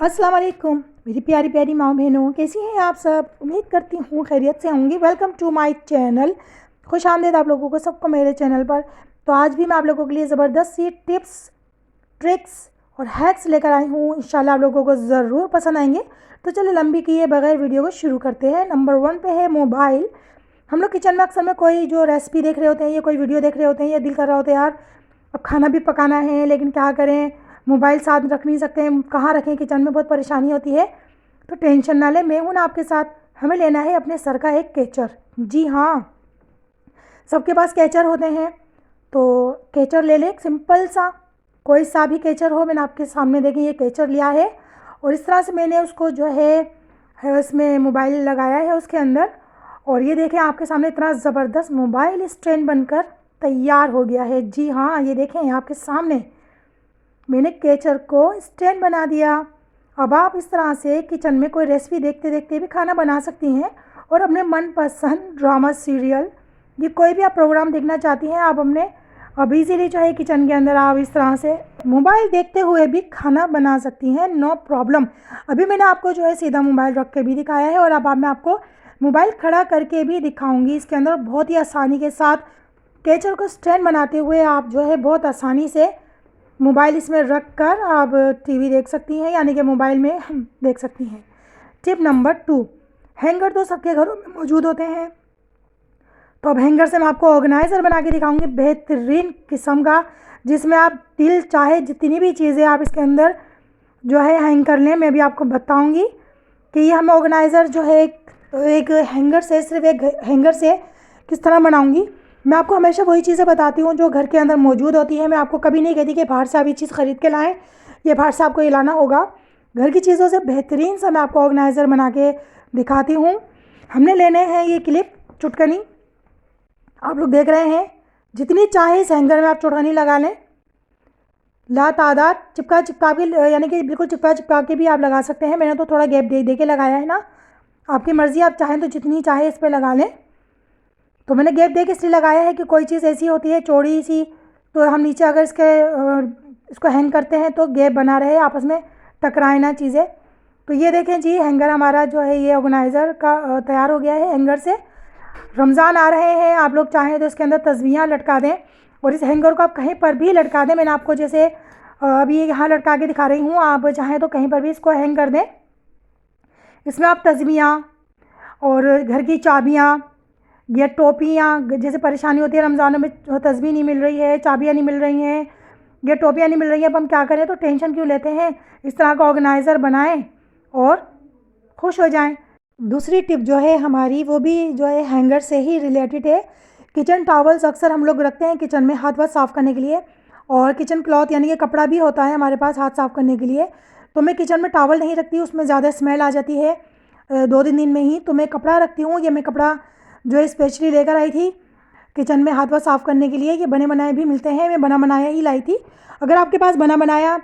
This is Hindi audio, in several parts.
अस्सलाम वालेकुम मेरी प्यारी प्यारी माँ बहनों, कैसी हैं आप सब। उम्मीद करती हूँ खैरियत से होंगी। Welcome to my channel. खुश आमदीद आप लोगों को सबको मेरे चैनल पर। तो आज भी मैं आप लोगों के लिए ज़बरदस्त सी टिप्स, ट्रिक्स और हैक्स लेकर आई हूँ। इंशाल्लाह आप लोगों को ज़रूर पसंद आएंगे। तो चलिए लंबी किए बगैर वीडियो को शुरू करते हैं। नंबर 1 पे है मोबाइल। हम लोग किचन में अक्सर में कोई जो रेसिपी देख रहे होते हैं या कोई वीडियो देख रहे होते हैं या दिल कर रहा होता है यार अब खाना भी पकाना है, लेकिन क्या करें, मोबाइल साथ रख नहीं सकते हैं, कहाँ रखें, किचन में बहुत परेशानी होती है। तो टेंशन ना लें, मैं हूँ ना आपके साथ। हमें लेना है अपने सर का एक कैचर। जी हाँ, सबके पास कैचर होते हैं। तो कैचर ले लें, सिंपल सा कोई सा भी कैचर हो। मैंने आपके सामने देखें ये कैचर लिया है और इस तरह से मैंने उसको जो है उसमें मोबाइल लगाया है उसके अंदर। और ये देखें आपके सामने इतना ज़बरदस्त मोबाइल स्टैंड बनकर तैयार हो गया है। जी हाँ, ये देखें आपके सामने मैंने कैचर को स्टैंड बना दिया। अब आप इस तरह से किचन में कोई रेसिपी देखते देखते भी खाना बना सकती हैं और अपने मनपसंद ड्रामा, सीरियल, ये कोई भी आप प्रोग्राम देखना चाहती हैं, आप अपने अब इजीली जो है किचन के अंदर आप इस तरह से मोबाइल देखते हुए भी खाना बना सकती हैं, नो प्रॉब्लम। अभी मैंने आपको जो है सीधा मोबाइल रख के भी दिखाया है और अब मैं आपको मोबाइल खड़ा करके भी दिखाऊंगी। इसके अंदर बहुत ही आसानी के साथ कैचर को स्टैंड बनाते हुए आप जो है बहुत आसानी से मोबाइल इसमें रख कर आप टीवी देख सकती हैं, यानी कि मोबाइल में देख सकती हैं। टिप नंबर 2, हैंगर तो सबके घरों में मौजूद होते हैं। तो अब हैंगर से मैं आपको ऑर्गेनाइज़र बना के दिखाऊंगी बेहतरीन किस्म का, जिसमें आप दिल चाहे जितनी भी चीज़ें आप इसके अंदर जो है हैंग कर लें। मैं भी आपको बताऊंगी कि ये हम ऑर्गेनाइज़र जो है एक हैंगर से, सिर्फ एक हैंगर से किस तरह बनाऊंगी। मैं आपको हमेशा वही चीज़ें बताती हूँ जो घर के अंदर मौजूद होती है। मैं आपको कभी नहीं कहती कि बाहर से आप ये चीज़ ख़रीद के लाएँ, ये बाहर से आपको ये लाना होगा। घर की चीज़ों से बेहतरीन सा मैं आपको ऑर्गेनाइज़र बना के दिखाती हूँ। हमने लेने हैं ये क्लिप, चुटकनी, आप लोग देख रहे हैं। जितनी चाहे इस हैंगर में आप चुटकनी लगा लें, ला तादाद चिपका चिपका के, यानी कि बिल्कुल चिपका चिपका के भी आप लगा सकते हैं। मैंने तो थोड़ा गैप दे दे के लगाया है ना, आपकी मर्ज़ी, आप चाहें तो जितनी चाहे इस पर लगा लें। तो मैंने गैप दे के इसलिए लगाया है कि कोई चीज़ ऐसी होती है चौड़ी सी, तो हम नीचे अगर इसको हैंग करते हैं तो गैप बना रहे, आपस में टकराए ना चीज़ें। तो ये देखें जी, हैंगर हमारा जो है ये ऑर्गेनाइज़र का तैयार हो गया है हैंगर से। रमज़ान आ रहे हैं, आप लोग चाहें तो इसके अंदर तस्वीरें लटका दें और इस हैंगर को आप कहीं पर भी लटका दें। मैंने आपको जैसे अभी यहाँ लटका के दिखा रही हूँ, आप चाहें तो कहीं पर भी इसको हैंग कर दें। इसमें आप तस्वीरें और घर की चाबियाँ या टोपियाँ, जैसे परेशानी होती है रमज़ानों में, तस्बीह नहीं मिल रही है, चाबियाँ नहीं मिल रही हैं या टोपियाँ नहीं मिल रही हैं, अब हम क्या करें, तो टेंशन क्यों लेते हैं, इस तरह का ऑर्गेनाइज़र बनाएं और खुश हो जाएं। दूसरी टिप जो है हमारी वो भी जो है हैंगर से ही रिलेटेड है। किचन टॉवल्स अक्सर हम लोग रखते हैं किचन में हाथ वाथ साफ़ करने के लिए, और किचन क्लॉथ यानी कि कपड़ा भी होता है हमारे पास हाथ साफ़ करने के लिए। तो मैं किचन में टॉवल नहीं रखती, उसमें ज़्यादा स्मेल आ जाती है 2-3 दिन में ही। तो मैं कपड़ा रखती हूँ। ये मैं कपड़ा जो है स्पेशली लेकर आई थी किचन में हाथ वाथ साफ़ करने के लिए। ये बने बनाए भी मिलते हैं, मैं बना बनाया ही लाई थी। अगर आपके पास बना बनाया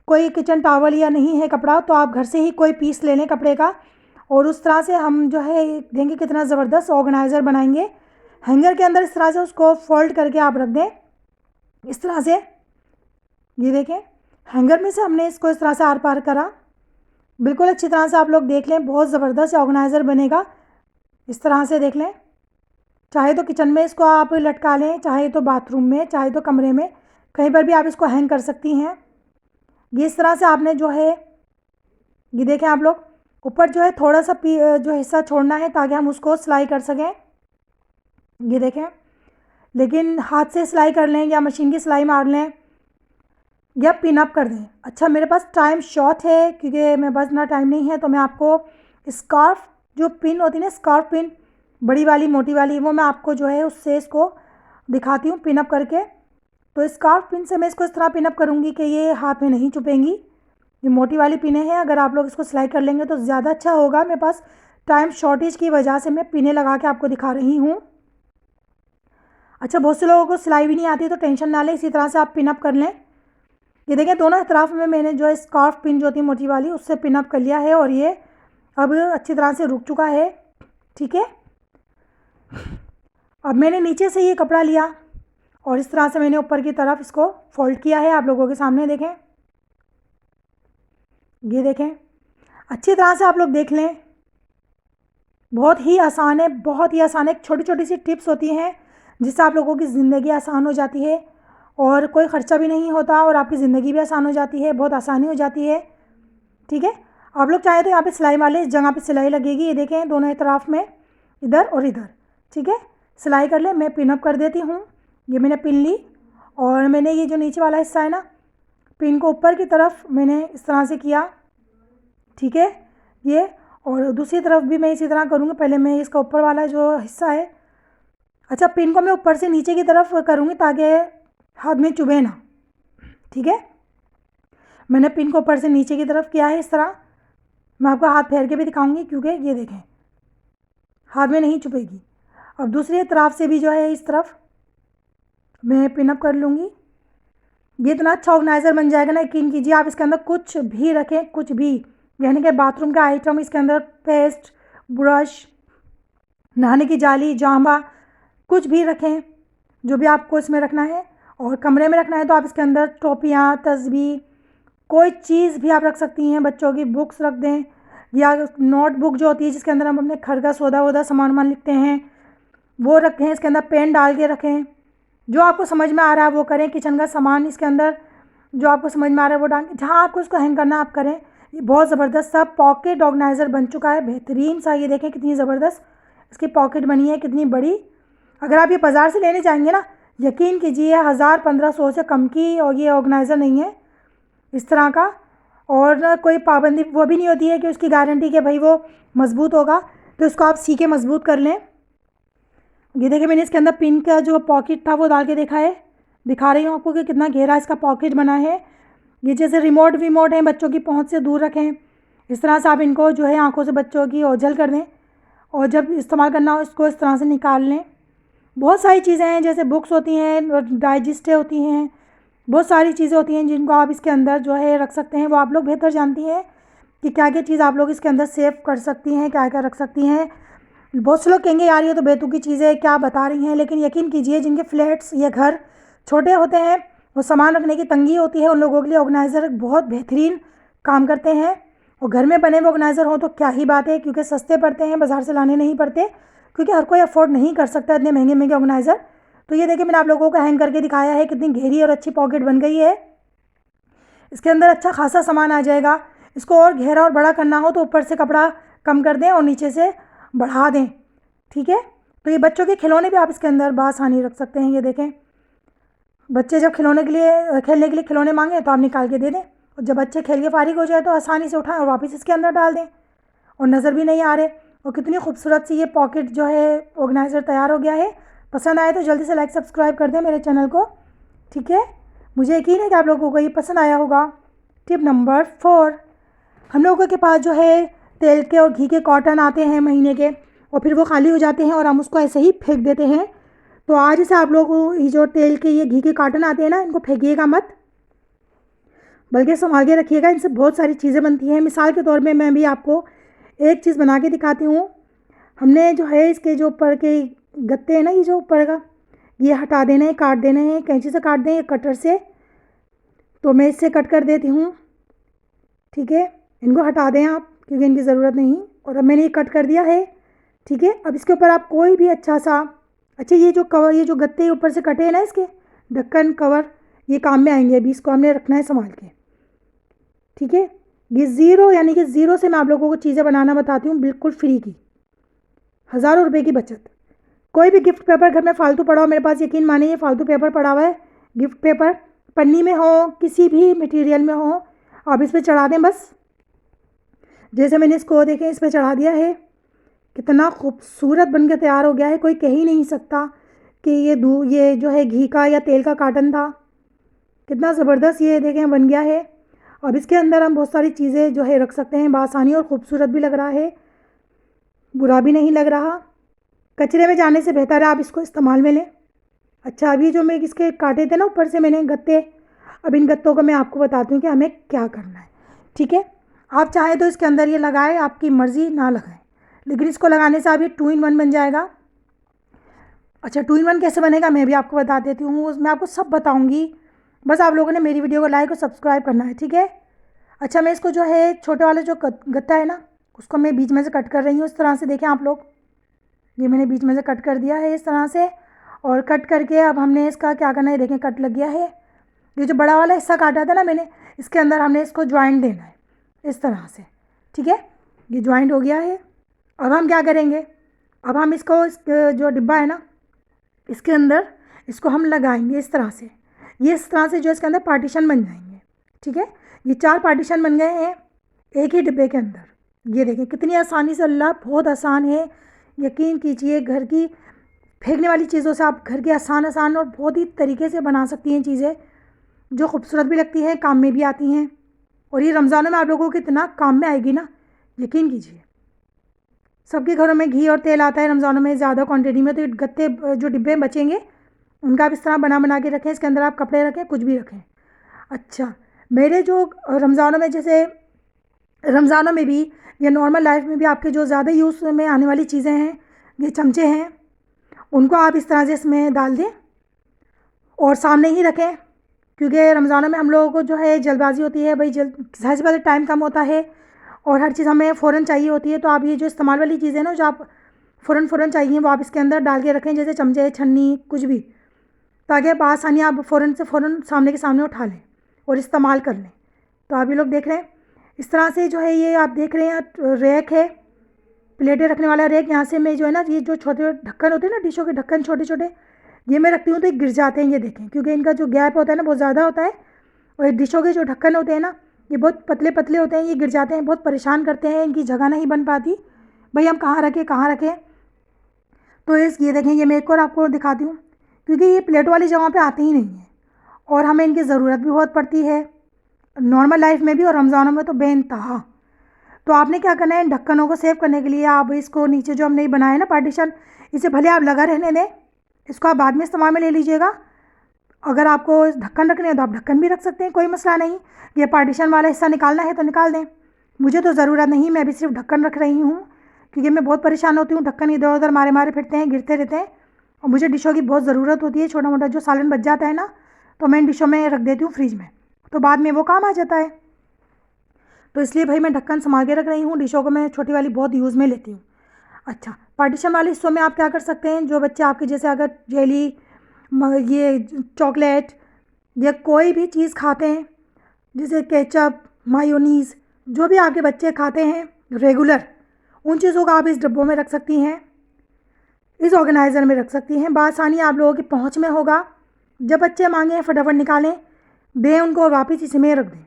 कोई किचन टॉवल या नहीं है कपड़ा, तो आप घर से ही कोई पीस ले लें कपड़े का, और उस तरह से हम जो है देंगे कितना ज़बरदस्त ऑर्गेनाइज़र बनाएंगे। हैंगर के अंदर इस तरह से उसको फोल्ड करके आप रख दें, इस तरह से। ये देखें, हैंगर में से हमने इसको इस तरह से आर पार करा, बिल्कुल अच्छी तरह से आप लोग देख लें, बहुत ज़बरदस्त ऑर्गेनाइज़र बनेगा। इस तरह से देख लें, चाहे तो किचन में इसको आप लटका लें, चाहे तो बाथरूम में, चाहे तो कमरे में, कहीं पर भी आप इसको हैंग कर सकती हैं। ये इस तरह से आपने जो है, ये देखें आप लोग, ऊपर जो है थोड़ा सा जो हिस्सा छोड़ना है ताकि हम उसको सिलाई कर सकें। ये देखें, लेकिन हाथ से सिलाई कर लें या मशीन की सिलाई मार लें या पिन अप कर दें। अच्छा, मेरे पास टाइम शॉर्ट है क्योंकि मेरे पास इतना टाइम नहीं है, तो मैं आपको स्कार्फ जो पिन होती है ना, स्कार्फ पिन बड़ी वाली मोटी वाली, वो मैं आपको जो है उससे इसको दिखाती हूँ पिन अप करके। तो स्कार्फ पिन से मैं इसको इस तरह पिन अप करूँगी कि ये हाथ में नहीं चुभेंगी। ये मोटी वाली पिनें हैं, अगर आप लोग इसको सिलाई कर लेंगे तो ज़्यादा अच्छा होगा। मेरे पास टाइम शॉर्टेज की वजह से मैं पिनें लगा के आपको दिखा रही हूँ। अच्छा, बहुत से लोगों को सिलाई भी नहीं आती, तो टेंशन ना लें, इसी तरह से आप पिन अप कर लें। ये देखें, दोनों तरफ में मैंने जो है स्कार्फ पिन जो होती है मोटी वाली, उससे पिन अप कर लिया है और ये अब अच्छी तरह से रुक चुका है। ठीक है, अब मैंने नीचे से ये कपड़ा लिया और इस तरह से मैंने ऊपर की तरफ इसको फोल्ड किया है, आप लोगों के सामने देखें। ये देखें, अच्छी तरह से आप लोग देख लें। बहुत ही आसान है, बहुत ही आसान है। छोटी छोटी सी टिप्स होती हैं जिससे आप लोगों की ज़िंदगी आसान हो जाती है और कोई ख़र्चा भी नहीं होता और आपकी ज़िंदगी भी आसान हो जाती है, बहुत आसानी हो जाती है। ठीक है, आप लोग चाहें तो यहाँ पे सिलाई वाले इस जगह पे सिलाई लगेगी, ये देखें दोनों तरफ में, इधर और इधर। ठीक है, सिलाई कर ले। मैं पिन अप कर देती हूँ। ये मैंने पिन ली और मैंने ये जो नीचे वाला हिस्सा है ना, पिन को ऊपर की तरफ मैंने इस तरह से किया। ठीक है, ये, और दूसरी तरफ भी मैं इसी तरह करूँगी। पहले मैं इसका ऊपर वाला जो हिस्सा है, अच्छा, पिन को मैं ऊपर से नीचे की तरफ करूँगी ताकि हाथ में चुभे ना। ठीक है, मैंने पिन को ऊपर से नीचे की तरफ किया है इस तरह। मैं आपको हाथ फेर के भी दिखाऊंगी क्योंकि ये देखें हाथ में नहीं चुभेगी। अब दूसरी तरफ से भी जो है इस तरफ मैं पिन अप कर लूँगी। ये इतना अच्छा ऑर्गेनाइज़र बन जाएगा ना, यकीन कीजिए। आप इसके अंदर कुछ भी रखें, कुछ भी, यानी कि बाथरूम का आइटम, इसके अंदर पेस्ट, ब्रश, नहाने की जाली, जामा, कुछ भी रखें जो भी आपको इसमें रखना है। और कमरे में रखना है तो आप इसके अंदर टोपियाँ, तस्बीह, कोई चीज़ भी आप रख सकती हैं। बच्चों की बुक्स रख दें या नोटबुक जो होती है जिसके अंदर हम अपने घर का सौदा वौदा सामान वामान लिखते हैं वो रखें। इसके अंदर पेन डाल के रखें। जो आपको समझ में आ रहा है वो करें। किचन का सामान इसके अंदर जो आपको समझ में आ रहा है वो डाल के, जहाँ आपको इसको हैंग करना आप करें। ये बहुत ज़बरदस्त सा पॉकेट ऑर्गेनाइज़र बन चुका है, बेहतरीन सा। ये देखें कितनी ज़बरदस्त इसकी पॉकेट बनी है, कितनी बड़ी। अगर आप ये बाज़ार से लेने जाएंगे ना, यकीन कीजिए 1000-1500 से कम की और ये ऑर्गेनाइज़र नहीं है इस तरह का। और ना कोई पाबंदी वो भी नहीं होती है कि उसकी गारंटी कि भाई वो मज़बूत होगा, तो इसको आप सीके मज़बूत कर लें। ये देखिए मैंने इसके अंदर पिन का जो पॉकेट था वो डाल के दिखा रही हूँ आपको कि कितना गहरा इसका पॉकेट बना है। ये जैसे रिमोट वीमोट है, बच्चों की पहुँच से दूर रखें। इस तरह से आप इनको जो है आँखों से बच्चों की ओझल कर दें और जब इस्तेमाल करना हो इसको इस तरह से निकाल लें। बहुत सारी चीज़ें हैं, जैसे बुक्स होती हैं, डाइजेस्टें होती हैं, बहुत सारी चीज़ें होती हैं जिनको आप इसके अंदर जो है रख सकते हैं। वो आप लोग बेहतर जानती हैं कि क्या क्या चीज़ आप लोग इसके अंदर सेव कर सकती हैं, क्या क्या रख सकती हैं। बहुत से लोग कहेंगे यार ये तो बेतुकी चीज़ें क्या बता रही हैं, लेकिन यकीन कीजिए जिनके फ्लैट्स या घर छोटे होते हैं, वो सामान रखने की तंगी होती है, उन लोगों के लिए ऑर्गेनाइज़र बहुत बेहतरीन काम करते हैं। और घर में बने हुए ऑर्गेनाइज़र हो तो क्या ही बात है, क्योंकि सस्ते पड़ते हैं, बाज़ार से लाने नहीं पड़ते, क्योंकि हर कोई अफोर्ड नहीं कर सकता इतने महंगे महंगे ऑर्गेनाइज़र। तो ये देखिए मैंने आप लोगों को हैंग करके दिखाया है, कितनी गहरी और अच्छी पॉकेट बन गई है। इसके अंदर अच्छा खासा सामान आ जाएगा। इसको और गहरा और बड़ा करना हो तो ऊपर से कपड़ा कम कर दें और नीचे से बढ़ा दें। ठीक है, तो ये बच्चों के खिलौने भी आप इसके अंदर बासानी रख सकते हैं। ये देखें, बच्चे जब खेलने के लिए खिलौने मांगे तो आप निकाल के दे दें, और जब बच्चे खेल के फारिग हो जाए तो आसानी से उठाएं और वापस इसके अंदर डाल दें और नज़र भी नहीं आ रहे। और कितनी खूबसूरत सी ये पॉकेट जो है ऑर्गेनाइज़र तैयार हो गया है। पसंद आए तो जल्दी से लाइक सब्सक्राइब कर दें मेरे चैनल को। ठीक है, मुझे यकीन है कि आप लोगों को ये पसंद आया होगा। टिप नंबर 4, हम लोगों के पास जो है तेल के और घी के कॉटन आते हैं महीने के, और फिर वो खाली हो जाते हैं और हम उसको ऐसे ही फेंक देते हैं। तो आज से आप लोग ये जो तेल के ये घी के कॉटन आते हैं ना, इनको फेंकिएगा मत, बल्कि संभाल के रखिएगा। इनसे बहुत सारी चीज़ें बनती हैं। मिसाल के तौर पे मैं भी आपको एक चीज़ बना के दिखाती हूँ। हमने जो है इसके जो ऊपर के गत्ते हैं ना, ये जो ऊपर का, ये हटा देना है, काट देना है। कैंची से काट दें या कटर से, तो मैं इससे कट कर देती हूँ। ठीक है, इनको हटा दें आप क्योंकि इनकी ज़रूरत नहीं। और अब मैंने ये कट कर दिया है। ठीक है, अब इसके ऊपर आप कोई भी अच्छा ये जो कवर, ये जो गत्ते ऊपर से कटे हैं ना, इसके ढक्कन कवर, ये काम में आएंगे। अभी इसको हमने रखना है संभाल के। ठीक है, ये ज़ीरो यानी कि ज़ीरो से मैं आप लोगों को चीज़ें बनाना बताती हूँ, बिल्कुल फ्री की, हज़ारों रुपए की बचत। कोई भी गिफ्ट पेपर घर में फालतू पड़ा हो, मेरे पास यकीन मानिए ये फालतू पेपर पड़ा हुआ है, गिफ्ट पेपर, पन्नी में हो, किसी भी मटेरियल में हो, आप इस पर चढ़ा दें बस। जैसे मैंने इसको देखें इस पर चढ़ा दिया है, कितना खूबसूरत बन के तैयार हो गया है। कोई कह ही नहीं सकता कि ये जो है घी का या तेल का कार्टन था। कितना ज़बरदस्त ये देखें बन गया है। अब इसके अंदर हम बहुत सारी चीज़ें जो है रख सकते हैं बासानी, और ख़ूबसूरत भी लग रहा है, बुरा भी नहीं लग रहा। कचरे में जाने से बेहतर है आप इसको इस्तेमाल में लें। अच्छा, अभी जो मैं इसके काटे थे ना ऊपर से मैंने गत्ते, अब इन गत्तों को मैं आपको बताती हूँ कि हमें क्या करना है। ठीक है, आप चाहें तो इसके अंदर ये लगाएं, आपकी मर्ज़ी, ना लगाएं, लेकिन इसको लगाने से आप ये 2 in 1 बन जाएगा। अच्छा, 2 in 1 कैसे बनेगा मैं भी आपको बता देती हूँ, मैं आपको सब बताऊँगी। बस आप लोगों ने मेरी वीडियो को लाइक और सब्सक्राइब करना है। ठीक है, अच्छा, मैं इसको जो है छोटे वाला जो गत्ता है ना, उसको मैं बीच में से कट कर रही हूँ। इस तरह से देखें आप लोग, ये मैंने बीच में से कट कर दिया है इस तरह से। और कट करके अब हमने इसका क्या करना है, देखें कट लग गया है। ये जो बड़ा वाला हिस्सा काटा था ना मैंने, इसके अंदर हमने इसको ज्वाइंट देना है इस तरह से, ठीक है। ये ज्वाइंट हो गया है। अब हम क्या करेंगे, अब हम इसको जो डिब्बा है ना, इसके अंदर इसको हम लगाएंगे इस तरह से। ये इस तरह से जो इसके अंदर पार्टीशन बन जाएंगे, ठीक है। ये 4 पार्टीशन बन गए हैं एक ही डिब्बे के अंदर। ये देखें कितनी आसानी से, अल्लाह बहुत आसान है, यकीन कीजिए। घर की फेंकने वाली चीज़ों से आप घर की आसान आसान और बहुत ही तरीके से बना सकती हैं चीज़ें, जो खूबसूरत भी लगती हैं, काम में भी आती हैं। और ये रमज़ानों में आप लोगों को कितना काम में आएगी ना, यकीन कीजिए। सबके घरों में घी और तेल आता है रमज़ानों में ज़्यादा क्वांटिटी में, तो ये गत्ते जो डिब्बे बचेंगे उनका आप इस तरह बना के रखें। इसके अंदर आप कपड़े रखें, कुछ भी रखें। अच्छा, मेरे जो रमज़ानों में, जैसे रमज़ानों में भी या नॉर्मल लाइफ में भी आपके जो ज़्यादा यूज़ में आने वाली चीज़ें हैं, ये चमचे हैं, उनको आप इस तरह से इसमें डाल दें और सामने ही रखें। क्योंकि रमज़ानों में हम लोगों को जो है जल्दबाजी होती है भाई, ज़ाहिर सी बात है टाइम कम होता है और हर चीज़ हमें फ़ौरन चाहिए होती है। तो आप ये जो इस्तेमाल वाली चीज़ें ना, जो आप फ़ौरन चाहिए, वो आप इसके अंदर डाल के रखें, जैसे चमचे, छन्नी, कुछ भी, ताकि आप आसानी आप फ़ौरन से फ़ौरन सामने के सामने उठा लें और इस्तेमाल कर लें। तो आप ये लोग देख रहे हैं इस तरह से जो है, ये आप देख रहे हैं रैक है, प्लेटें रखने वाला रैक। यहाँ से मैं जो है ना, ये जो छोटे ढक्कन होते हैं ना, डिशों के ढक्कन छोटे छोटे, ये मैं रखती हूँ तो ये गिर जाते हैं, ये देखें, क्योंकि इनका जो गैप होता है ना बहुत ज़्यादा होता है। और डिशों के जो ढक्कन होते हैं ना, ये बहुत पतले पतले होते हैं, ये गिर जाते हैं, बहुत परेशान करते हैं, इनकी जगह नहीं बन पाती भाई, हम कहाँ रखें कहाँ रखें। तो ये देखें, ये मैं एक और आपको दिखाती हूँ, क्योंकि ये प्लेट वाली जगह पे आते ही नहीं है और हमें इनकी ज़रूरत भी बहुत पड़ती है नॉर्मल लाइफ में भी, और रमज़ानों में तो बेइंतहा। तो आपने क्या करना है, इन ढक्कनों को सेव करने के लिए आप इसको नीचे जो हमने बनाया ना पार्टीशन, इसे भले आप लगा रहने दें, इसको आप बाद में इस्तेमाल में ले लीजिएगा। अगर आपको ढक्कन रखने हैं तो आप ढक्कन भी रख सकते हैं, कोई मसला नहीं। ये पार्टीशन वाला हिस्सा निकालना है तो निकाल दें, मुझे तो ज़रूरत नहीं, मैं भी सिर्फ ढक्कन रख रही हूँ, क्योंकि मैं बहुत परेशान होती हूँ। ढक्कन इधर उधर मारे मारे फिरते हैं, गिरते रहते हैं, और मुझे डिशों की बहुत ज़रूरत होती है। छोटा मोटा जो सालन बच जाता है ना, तो मैं इन डिशों में रख देती हूँ फ्रिज में, तो बाद में वो काम आ जाता है। तो इसलिए भाई मैं ढक्कन संभाल के रख रही हूँ, डिशों को मैं छोटी वाली बहुत यूज़ में लेती हूँ। अच्छा, पार्टीशन वाले हिस्सों में आप क्या कर सकते हैं, जो बच्चे आपके जैसे अगर जेली, ये चॉकलेट या कोई भी चीज़ खाते हैं, जैसे केचप, मायोनीज़, जो भी आपके बच्चे खाते हैं रेगुलर, उन चीज़ों को आप इस डब्बों में रख सकती हैं, इस ऑर्गेनाइज़र में रख सकती हैं। बासानी आप लोगों की पहुंच में होगा। जब बच्चे मांगें फटाफट निकालें, दें उनको और वापस इसी में रख दें।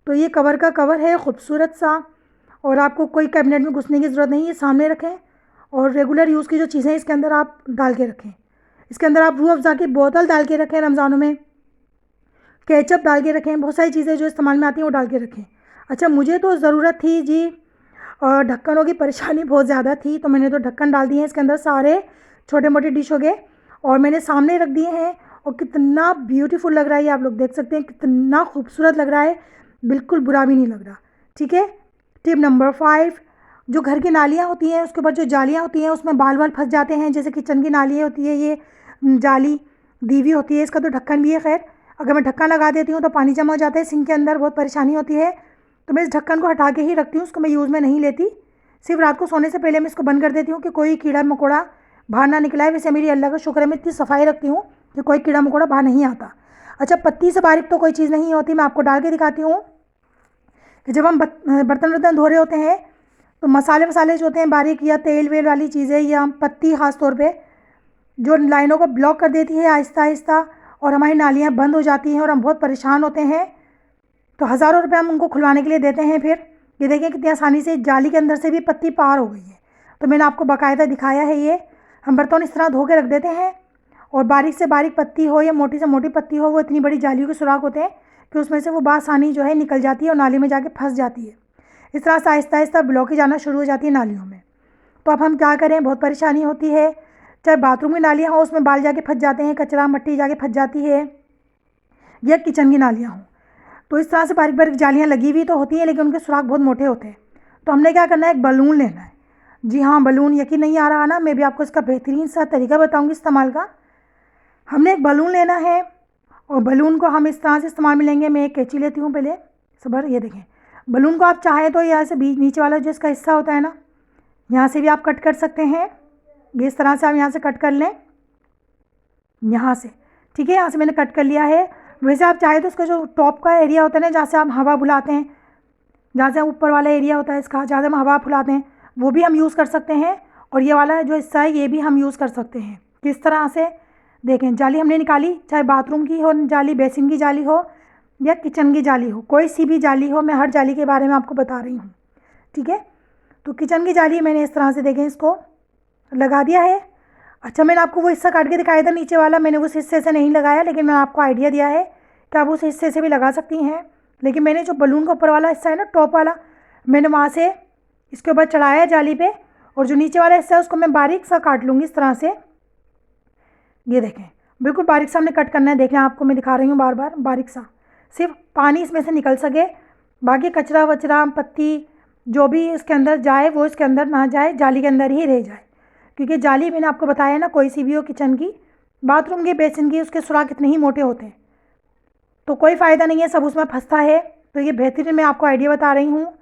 तो ये कवर का कवर है खूबसूरत सा, और आपको कोई कैबिनेट में घुसने की ज़रूरत नहीं, ये सामने रखें और रेगुलर यूज़ की जो चीज़ें इसके अंदर आप डाल के रखें। इसके अंदर आप रूह अफ़ज़ा की बोतल डाल के रखें, रमज़ानों में केचप डाल के रखें, बहुत सारी चीज़ें जो इस्तेमाल में आती हैं वो डाल के रखें। अच्छा, मुझे तो ज़रूरत थी जी, और ढक्कनों की परेशानी बहुत ज़्यादा थी, तो मैंने तो ढक्कन डाल दिए हैं इसके अंदर सारे छोटे मोटे डिश हो गए, और मैंने सामने रख दिए हैं। और कितना ब्यूटीफुल लग रहा है, ये आप लोग देख सकते हैं, कितना खूबसूरत लग रहा है, बिल्कुल बुरा भी नहीं लग रहा, ठीक है। टिप नंबर 5, जो घर की नालियाँ होती हैं उसके ऊपर जो जालियाँ होती हैं, उसमें बाल बाल फंस जाते हैं। जैसे किचन की नाली होती है, ये जाली दी हुई होती है, इसका तो ढक्कन भी है। खैर, अगर मैं ढक्कन लगा देती हूँ तो पानी जमा हो जाता है सिंक के अंदर, बहुत परेशानी होती है। तो मैं इस ढक्कन को हटा के ही रखती हूँ, उसको मैं यूज़ में नहीं लेती। सिर्फ रात को सोने से पहले मैं इसको बंद कर देती हूँ कि कोई कीड़ा मकोड़ा बाहर ना निकला है। वैसे मेरी अल्लाह का शुक्र है, मैं इतनी सफाई रखती हूँ कि कोई कीड़ा मकोड़ा बाहर नहीं आता। अच्छा, पत्ती से बारीक तो कोई चीज़ नहीं होती, मैं आपको डाल के दिखाती हूँ कि जब हम बर्तन वर्तन धो रहे होते हैं तो मसाले वसाले जो होते हैं बारीक, या तेल वेल वाली चीज़ें, या पत्ती ख़ास तौर पे जो लाइनों को ब्लॉक कर देती है आहिस्ता आहिस्ता, और हमारी नालियाँ बंद हो जाती हैं और हम बहुत परेशान होते हैं, तो हज़ारों रुपये हम उनको खुलवाने के लिए देते हैं। फिर ये देखें कितनी आसानी से जाली के अंदर से भी पत्ती पार हो गई है। तो मैंने आपको बाकायदा दिखाया है। ये हम बर्तन इस तरह धो के रख देते हैं, और बारीक से बारीक पत्ती हो या मोटी से मोटी पत्ती हो, वो इतनी बड़ी जालियों के सुराख होते हैं कि उसमें से वो बासानी जो है निकल जाती है और नाली में जाके फंस जाती है। इस तरह से आहिस्ता आहिस्ता ब्लॉकेज आना शुरू हो जाती है नालियों में। तो अब हम क्या करें, बहुत परेशानी होती है। चाहे बाथरूम की नालियाँ हो, उसमें बाल जाके फंस जाते हैं, कचरा मट्टी जाके फंस जाती है, या किचन की नालियाँ हों, तो इस तरह से बारीक बारीक जालियाँ लगी हुई तो होती हैं, लेकिन उनके सुराख बहुत मोटे होते हैं। तो हमने क्या करना है, एक बलून लेना है। जी हाँ, बलून, यकीन नहीं आ रहा ना, मैं भी आपको इसका बेहतरीन सा तरीका बताऊँगी इस्तेमाल का। हमने एक बलून लेना है, और बलून को हम इस तरह से इस्तेमाल में लेंगे। मैं एक कैंची लेती हूँ पहले, सबर, ये देखें, बलून को आप चाहें तो यहाँ से बीच नीचे वाला जो इसका हिस्सा होता है ना, यहाँ से भी आप कट कर सकते हैं। ये इस तरह से आप यहाँ से कट कर लें, यहाँ से, ठीक है। यहाँ से मैंने कट कर लिया है। वैसे आप चाहें तो इसका जो टॉप का एरिया होता है ना, जहाँ से आप हवा बुलाते हैं, जहाँ से ऊपर वाला एरिया होता है इसका, जहाँ से हम हवा फुलाते हैं, वो भी हम यूज़ कर सकते हैं। और ये वाला जो हिस्सा है ये भी हम यूज़ कर सकते हैं। किस तरह से, देखें, जाली हमने निकाली, चाहे बाथरूम की हो जाली, बेसिन की जाली हो या किचन की जाली हो, कोई सी भी जाली हो, मैं हर जाली के बारे में आपको बता रही हूँ, ठीक है। तो किचन की जाली मैंने इस तरह से, देखें, इसको लगा दिया है। अच्छा, मैंने आपको वो हिस्सा काट के दिखाया था नीचे वाला, मैंने उस हिस्से से नहीं लगाया, लेकिन मैंने आपको आइडिया दिया है कि आप उस हिस्से से भी लगा सकती हैं। लेकिन मैंने जो बलून का ऊपर वाला हिस्सा है ना, टॉप वाला, मैंने वहाँ से इसके ऊपर चढ़ाया है जाली पे, और जो नीचे वाला हिस्सा है उसको मैं बारीक सा काट लूँगी इस तरह से। ये देखें, बिल्कुल बारीक सा हमने कट करना है। देखें, आपको मैं दिखा रही हूँ बार बार, बारीक सा, सिर्फ पानी इसमें से निकल सके, बाकी कचरा वचरा पत्ती जो भी इसके अंदर जाए वो इसके अंदर ना जाए, जाली के अंदर ही रह जाए। क्योंकि जाली मैंने आपको बताया ना, कोई सी भी हो, किचन की, बाथरूम की, बेसिन की, उसके सुराख कितने ही मोटे होते हैं, तो कोई फ़ायदा नहीं है, सब उसमें फंसता है। तो ये बेहतरीन मैं आपको आइडिया बता रही हूँ,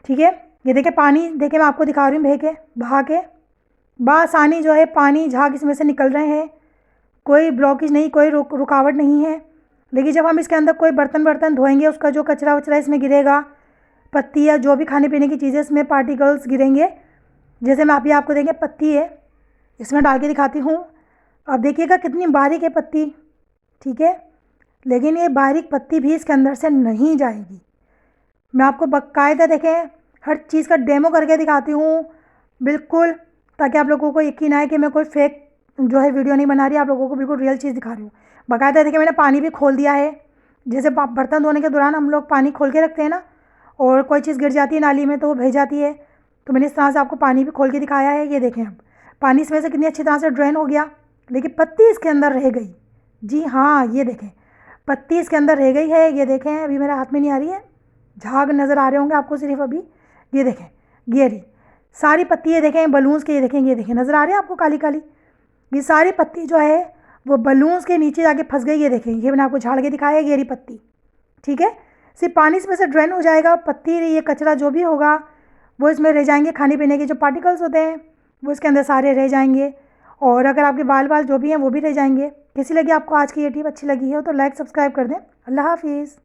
ठीक है। ये देखिए पानी, देखिए मैं आपको दिखा रही हूँ बहा के बआसानी जो है पानी झाग इसमें से निकल रहे हैं, कोई ब्लॉकेज नहीं, कोई रुकावट नहीं है। लेकिन जब हम इसके अंदर कोई बर्तन धोएंगे, उसका जो कचरा वचरा इसमें गिरेगा, पत्ती या जो भी खाने पीने की चीज़ें इसमें पार्टिकल्स गिरेंगे, जैसे मैं अभी आपको देंगे पत्ती है, इसमें डाल के दिखाती हूँ। अब देखिएगा कितनी बारीक है पत्ती, ठीक है, लेकिन ये बारीक पत्ती भी इसके अंदर से नहीं जाएगी। मैं आपको बाकायदा, देखें, हर चीज़ का डेमो करके दिखाती हूँ बिल्कुल, ताकि आप लोगों को यकीन आए कि मैं कोई फेक जो है वीडियो नहीं बना रही, आप लोगों को बिल्कुल रियल चीज़ दिखा रही हूँ। बाकायदा देखिए, मैंने पानी भी खोल दिया है। जैसे बर्तन धोने के दौरान हम लोग पानी खोल के रखते हैं ना, और कोई चीज़ गिर जाती है नाली में तो वो बह जाती है, तो मैंने इस तरह से आपको पानी भी खोल के दिखाया है। ये देखें, अब पानी इसमें से कितनी अच्छी तरह से ड्रेन हो गया, लेकिन पत्ती इसके अंदर रह गई। जी हाँ, ये देखें, पत्ती इसके अंदर रह गई है। ये देखें, अभी मेरे हाथ में नहीं आ रही है, झाग नज़र आ रहे होंगे आपको सिर्फ अभी। ये देखें, ये रही सारी पत्ती, ये देखें बलून्स के, ये देखें नज़र आ रहे हैं आपको काली काली, ये सारी पत्ती जो है वो बलून्स के नीचे जाके फंस गई। ये देखें, ये मैंने आपको झाड़ के दिखाया है, ये रही पत्ती, ठीक है। सिर्फ पानी इसमें से ड्रेन हो जाएगा, पत्ती, ये कचरा जो भी होगा वो इसमें रह जाएंगे, खाने पीने के जो पार्टिकल्स होते हैं वो इसके अंदर सारे रह जाएंगे, और अगर आपके बाल जो भी हैं वो भी रह जाएंगे। कैसी लगी आपको आज की ये टिप? अच्छी लगी हो तो लाइक सब्सक्राइब कर दें। अल्लाह हाफिज़।